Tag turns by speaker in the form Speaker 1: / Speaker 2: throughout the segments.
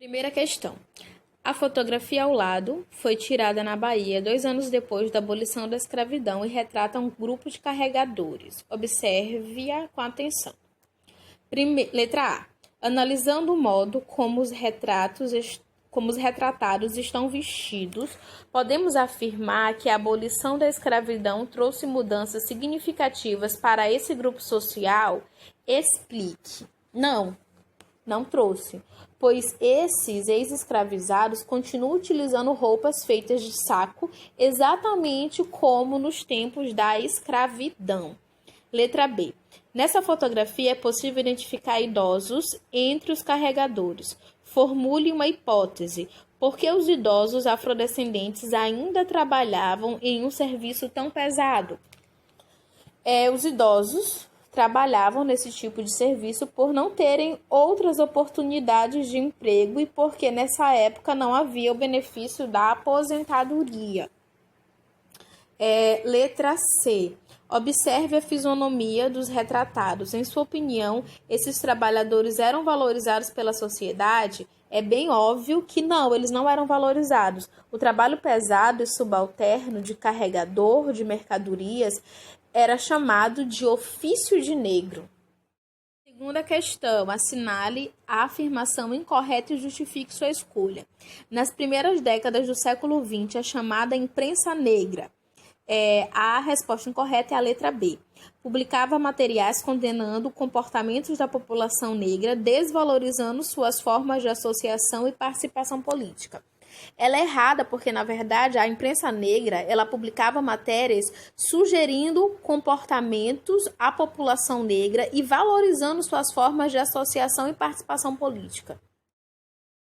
Speaker 1: Primeira questão. A fotografia ao lado foi tirada na Bahia 2 anos depois da abolição da escravidão e retrata um grupo de carregadores. Observe-a com atenção. Letra A. Analisando o modo como os retratados estão vestidos, podemos afirmar que a abolição da escravidão trouxe mudanças significativas para esse grupo social? Explique. Não trouxe, pois esses ex-escravizados continuam utilizando roupas feitas de saco, exatamente como nos tempos da escravidão. Letra B. Nessa fotografia é possível identificar idosos entre os carregadores. Formule uma hipótese. Por que os idosos afrodescendentes ainda trabalhavam em um serviço tão pesado? Os idosos trabalhavam nesse tipo de serviço por não terem outras oportunidades de emprego e porque nessa época não havia o benefício da aposentadoria. Letra C. Observe a fisionomia dos retratados. Em sua opinião, esses trabalhadores eram valorizados pela sociedade? É bem óbvio que não, eles não eram valorizados. O trabalho pesado e subalterno de carregador de mercadorias era chamado de ofício de negro. Segunda questão, assinale a afirmação incorreta e justifique sua escolha. Nas primeiras décadas do século XX, a chamada imprensa negra, a resposta incorreta é a letra B. Publicava materiais condenando comportamentos da população negra, desvalorizando suas formas de associação e participação política. Ela é errada porque, na verdade, a imprensa negra ela publicava matérias sugerindo comportamentos à população negra e valorizando suas formas de associação e participação política.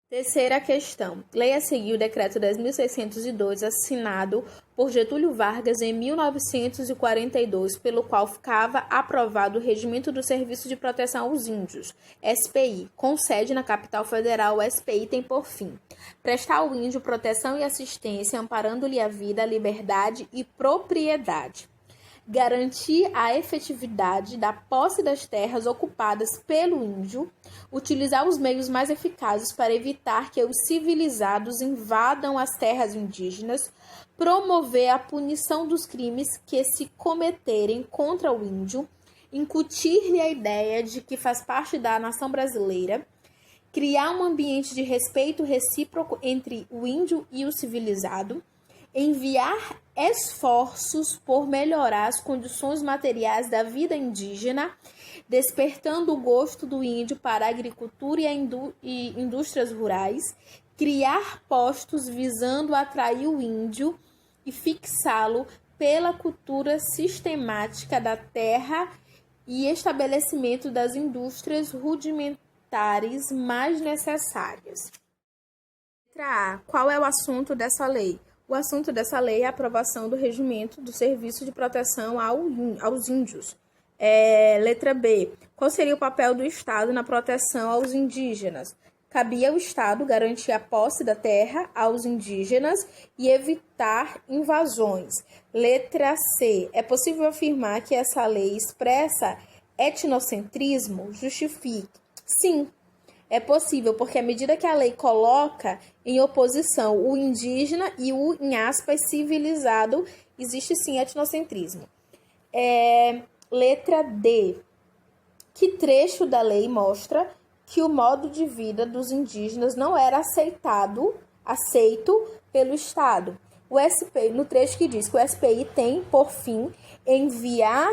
Speaker 1: Terceira questão. Leia a seguir o Decreto 10.602, assinado por Getúlio Vargas em 1942, pelo qual ficava aprovado o Regimento do Serviço de Proteção aos Índios, SPI, com sede na capital federal. O SPI tem por fim prestar ao índio proteção e assistência, amparando-lhe a vida, a liberdade e propriedade. Garantir a efetividade da posse das terras ocupadas pelo índio, utilizar os meios mais eficazes para evitar que os civilizados invadam as terras indígenas, promover a punição dos crimes que se cometerem contra o índio, incutir-lhe a ideia de que faz parte da nação brasileira, criar um ambiente de respeito recíproco entre o índio e o civilizado, enviar esforços por melhorar as condições materiais da vida indígena, despertando o gosto do índio para a agricultura e indústrias rurais, criar postos visando atrair o índio e fixá-lo pela cultura sistemática da terra e estabelecimento das indústrias rudimentares mais necessárias. Letra A. Qual é o assunto dessa lei? O assunto dessa lei é a aprovação do Regimento do Serviço de Proteção aos Índios. Letra B. Qual seria o papel do Estado na proteção aos indígenas? Cabia ao Estado garantir a posse da terra aos indígenas e evitar invasões. Letra C. É possível afirmar que essa lei expressa etnocentrismo? Justifique. Sim. É possível, porque à medida que a lei coloca em oposição o indígena e o, em aspas, civilizado, existe sim etnocentrismo. Letra D. Que trecho da lei mostra que o modo de vida dos indígenas não era aceito pelo Estado? No trecho que diz que o SPI tem, por fim, enviar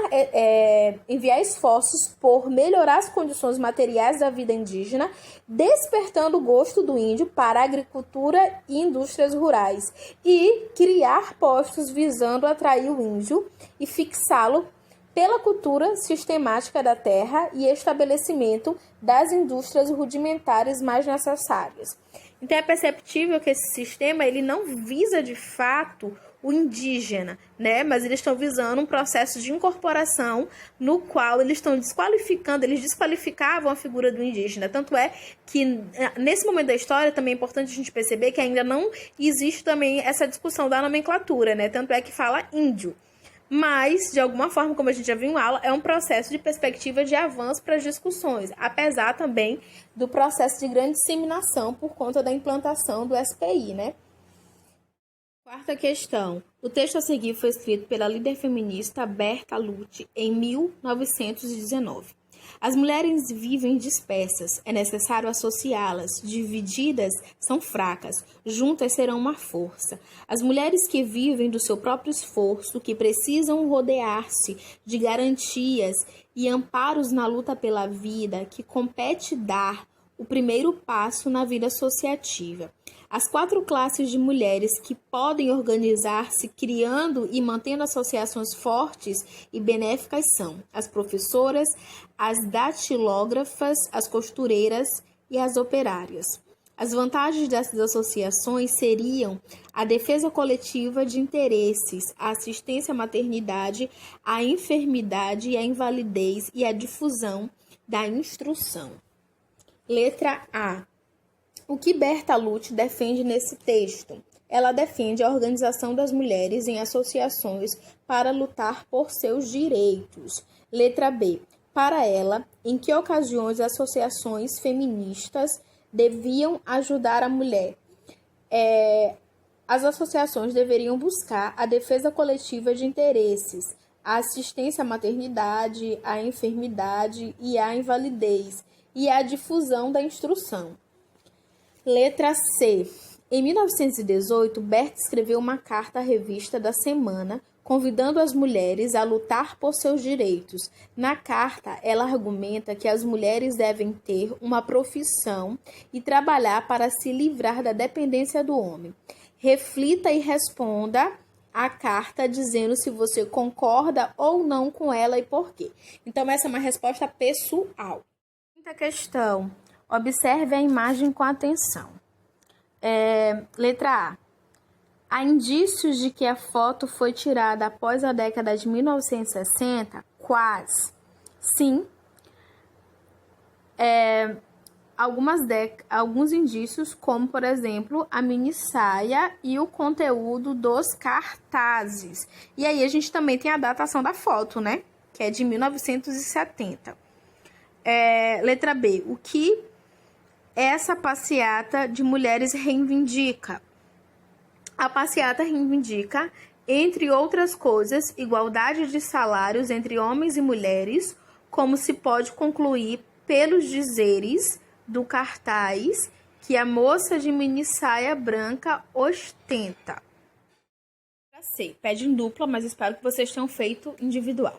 Speaker 1: esforços por melhorar as condições materiais da vida indígena, despertando o gosto do índio para a agricultura e indústrias rurais, e criar postos visando atrair o índio e fixá-lo pela cultura sistemática da terra e estabelecimento das indústrias rudimentares mais necessárias. Então, é perceptível que esse sistema ele não visa, de fato, o indígena, né? Mas eles estão visando um processo de incorporação no qual eles desqualificavam a figura do indígena. Tanto é que, nesse momento da história, também é importante a gente perceber que ainda não existe também essa discussão da nomenclatura, né? Tanto é que fala índio. Mas, de alguma forma, como a gente já viu em aula, é um processo de perspectiva de avanço para as discussões, apesar também do processo de grande disseminação por conta da implantação do SPI, né? Quarta questão. O texto a seguir foi escrito pela líder feminista Berta Lutz em 1919. As mulheres vivem dispersas, é necessário associá-las. Divididas são fracas, juntas serão uma força. As mulheres que vivem do seu próprio esforço, que precisam rodear-se de garantias e amparos na luta pela vida, que compete dar o primeiro passo na vida associativa. As 4 classes de mulheres que podem organizar-se criando e mantendo associações fortes e benéficas são as professoras, as datilógrafas, as costureiras e as operárias. As vantagens dessas associações seriam a defesa coletiva de interesses, a assistência à maternidade, à enfermidade e à invalidez e a difusão da instrução. Letra A. O que Berta Lutz defende nesse texto? Ela defende a organização das mulheres em associações para lutar por seus direitos. Letra B. Para ela, em que ocasiões as associações feministas deviam ajudar a mulher? As associações deveriam buscar a defesa coletiva de interesses, a assistência à maternidade, à enfermidade e à invalidez, e a difusão da instrução. Letra C. Em 1918, Berta escreveu uma carta à revista da Semana, convidando as mulheres a lutar por seus direitos. Na carta, ela argumenta que as mulheres devem ter uma profissão e trabalhar para se livrar da dependência do homem. Reflita e responda a carta dizendo se você concorda ou não com ela e por quê. Então, essa é uma resposta pessoal. Quinta questão. Observe a imagem com atenção. Letra A. Há indícios de que a foto foi tirada após a década de 1960? Quais? Sim. Alguns indícios, como, por exemplo, a mini saia e o conteúdo dos cartazes. E aí a gente também tem a datação da foto, né? Que é de 1970. Letra B. O que essa passeata de mulheres reivindica? A passeata reivindica, entre outras coisas, igualdade de salários entre homens e mulheres, como se pode concluir pelos dizeres do cartaz que a moça de mini saia branca ostenta. C. Pede em dupla, mas espero que vocês tenham feito individual.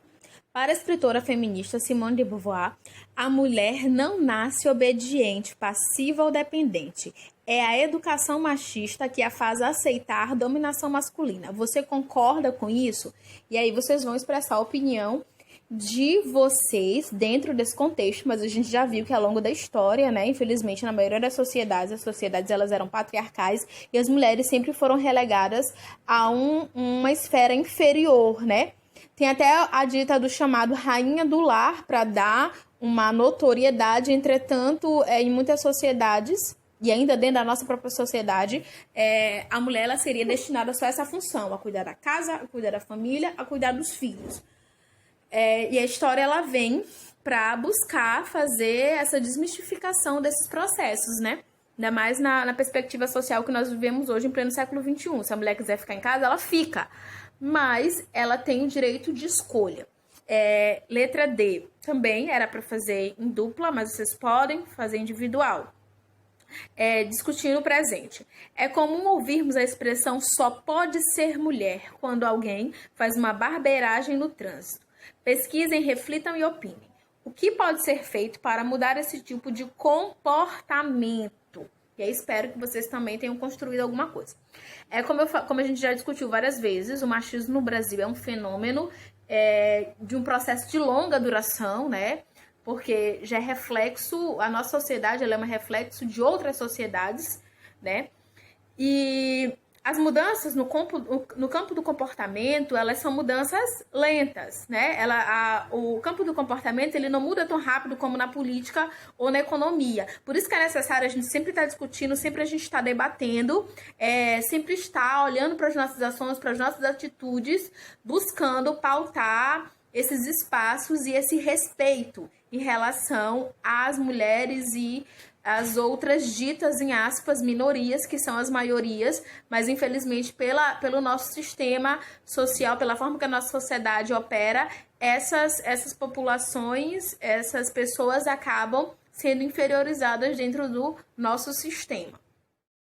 Speaker 1: Para a escritora feminista Simone de Beauvoir, a mulher não nasce obediente, passiva ou dependente. É a educação machista que a faz aceitar dominação masculina. Você concorda com isso? E aí vocês vão expressar a opinião de vocês dentro desse contexto, mas a gente já viu que ao longo da história, né, infelizmente, na maioria das sociedades, as sociedades elas eram patriarcais e as mulheres sempre foram relegadas a uma esfera inferior, né? Tem até a dita do chamado rainha do lar para dar uma notoriedade, entretanto, em muitas sociedades, e ainda dentro da nossa própria sociedade, a mulher ela seria destinada só a essa função, a cuidar da casa, a cuidar da família, a cuidar dos filhos. E a história ela vem para buscar fazer essa desmistificação desses processos, né? Ainda mais na perspectiva social que nós vivemos hoje em pleno século XXI. Se a mulher quiser ficar em casa, ela fica. Mas ela tem o direito de escolha. Letra D também era para fazer em dupla, mas vocês podem fazer individual. Discutir no presente. É comum ouvirmos a expressão só pode ser mulher quando alguém faz uma barbeiragem no trânsito. Pesquisem, reflitam e opinem. O que pode ser feito para mudar esse tipo de comportamento? E aí espero que vocês também tenham construído alguma coisa. Como a gente já discutiu várias vezes, o machismo no Brasil é um fenômeno de um processo de longa duração, né? Porque já é reflexo, a nossa sociedade ela é um reflexo de outras sociedades, né? E As mudanças no campo do comportamento, elas são mudanças lentas, né? O campo do comportamento, ele não muda tão rápido como na política ou na economia. Por isso que é necessário a gente sempre estar discutindo, sempre a gente estar debatendo, sempre estar olhando para as nossas ações, para as nossas atitudes, buscando pautar esses espaços e esse respeito em relação às mulheres e as outras ditas, em aspas, minorias, que são as maiorias, mas infelizmente pelo nosso sistema social, pela forma que a nossa sociedade opera, essas populações, essas pessoas acabam sendo inferiorizadas dentro do nosso sistema.